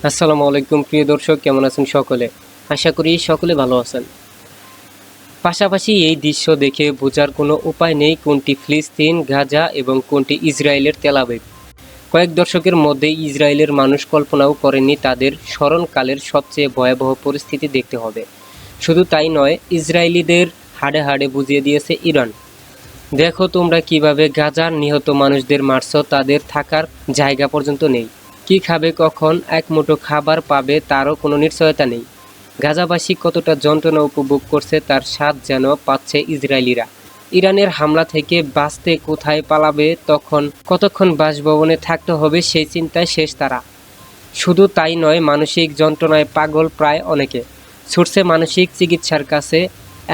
আসসালামু আলাইকুম প্রিয় দর্শক, কেমন আছেন সকলে? আশা করি সকলে ভালো আছেন। পাশাপাশি এই দৃশ্য দেখে বোঝার কোনো উপায় নেই কোনটি ফিলিস্তিন, গাজা এবং কোনটি ইসরায়েলের তেল আবিব। কয়েক দশকের মধ্যে ইসরায়েলের মানুষ কল্পনাও করেনি তাদের স্মরণকালের সবচেয়ে ভয়াবহ পরিস্থিতি দেখতে হবে। শুধু তাই নয়, ইসরায়েলিদের হাড়ে হাড়ে বুঝিয়ে দিয়েছে ইরান। দেখো তোমরা কিভাবে গাজার নিহত মানুষদের মারছ, তাদের থাকার জায়গা পর্যন্ত নেই। কি খাবে, কখন এক মুঠো খাবার পাবে তারও কোনো নিশ্চয়তা নেই। গাজাবাসী কতটা যন্ত্রণা উপভোগ করছে তার স্বাদ যেন পাচ্ছে ইসরায়েলিরা। ইরানের হামলা থেকে বাঁচতে কোথায় পালাবে, কতক্ষণ বাসভবনে থাকতে হবে সেই চিন্তায় শেষ তারা। শুধু তাই নয়, মানসিক যন্ত্রণায় পাগল প্রায় অনেকে। ছুটছে মানসিক চিকিৎসার কাছে।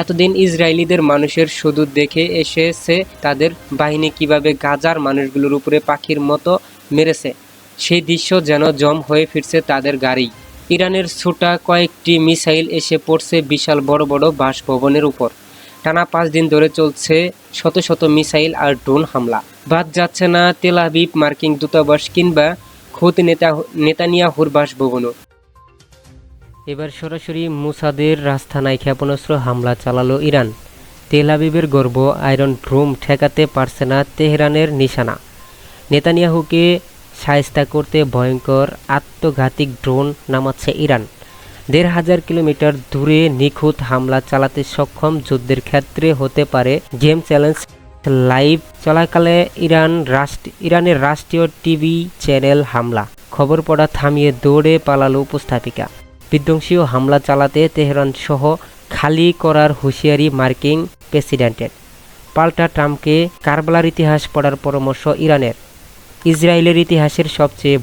এতদিন ইসরায়েলিদের মানুষের শুধু দেখে এসেছে তাদের বাহিনী কিভাবে গাজার মানুষগুলোর উপরে পাখির মতো মেরেছে। সেই দৃশ্য যেন জম হয়ে ফিরছে তাদের গাড়ি। ইরানের ছোটা কয়েকটি মিসাইল এসে পড়ছে বিশাল বড় বড় বাসভবনের উপর। টানা 5 দিন ধরে চলছে শত শত মিসাইল আর ড্রোন হামলা। বাদ যাচ্ছে না তেল আবিব, মার্কিন দূতাবাস কিংবা খোদ নেতানিয়াহুর বাসভবনও। এবার সরাসরি মুসাদের রাজধানায় ক্ষেপণাস্ত্র হামলা চালালো ইরান। তেল আবিবের গর্ব আয়রন ড্রোম ঠেকাতে পারছে না তেহরানের নিশানা। নেতানিয়াহুকে শায়েস্তা করতে ভয়ঙ্কর আত্মঘাতী ড্রোন নামাচ্ছে ইরান। ১,৫০০ কিলোমিটার দূরে নিখুঁত হামলা চালাতে সক্ষম যুদ্ধের ক্ষেত্রে হতে পারে গেম চ্যালেঞ্জ। লাইভ চলাকালে ইরানের রাষ্ট্রীয় টিভি চ্যানেল হামলা। খবর পড়া থামিয়ে দৌড়ে পালালো উপস্থাপিকা। বিধ্বংসী হামলা চালাতে তেহরান সহ খালি করার হুঁশিয়ারি মার্কিন প্রেসিডেন্টের। পাল্টা ট্রাম্পকে কারবালার ইতিহাস পড়ার পরামর্শ ইরানের। ইসরায়েলের ইতিহাসের সবচেয়ে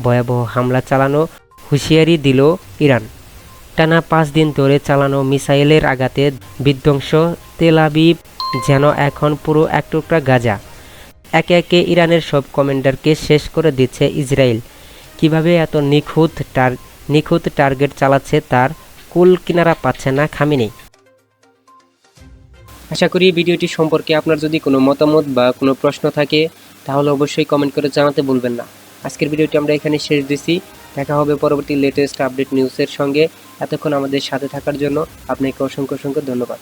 ভয়াবহ হামলা চালানো হুঁশিয়ারি দিল ইরান। টানা 5 দিন ধরে চালানো মিসাইলের আঘাতে বিধ্বংস তেল আবিব যেন এখন পুরো এক টুকরা গাজা। একে একে ইরানের সব কমান্ডারকে শেষ করে দিচ্ছে ইসরায়েল। কিভাবে এত নিখুঁত টার্গেট চালাচ্ছে তার কুল কিনারা পাচ্ছে না খামিনি। আশা করি ভিডিওটি সম্পর্কে আপনার যদি কোনো মতামত বা কোনো প্রশ্ন থাকে তাহলে অবশ্যই কমেন্ট করে জানাতে ভুলবেন না। আজকের ভিডিওটি আমরা এখানে শেষ দিছি। দেখা হবে পরবর্তী লেটেস্ট আপডেট নিউজের সঙ্গে। এতক্ষণ আমাদের সাথে থাকার জন্য আপনাকে অসংখ্য ধন্যবাদ।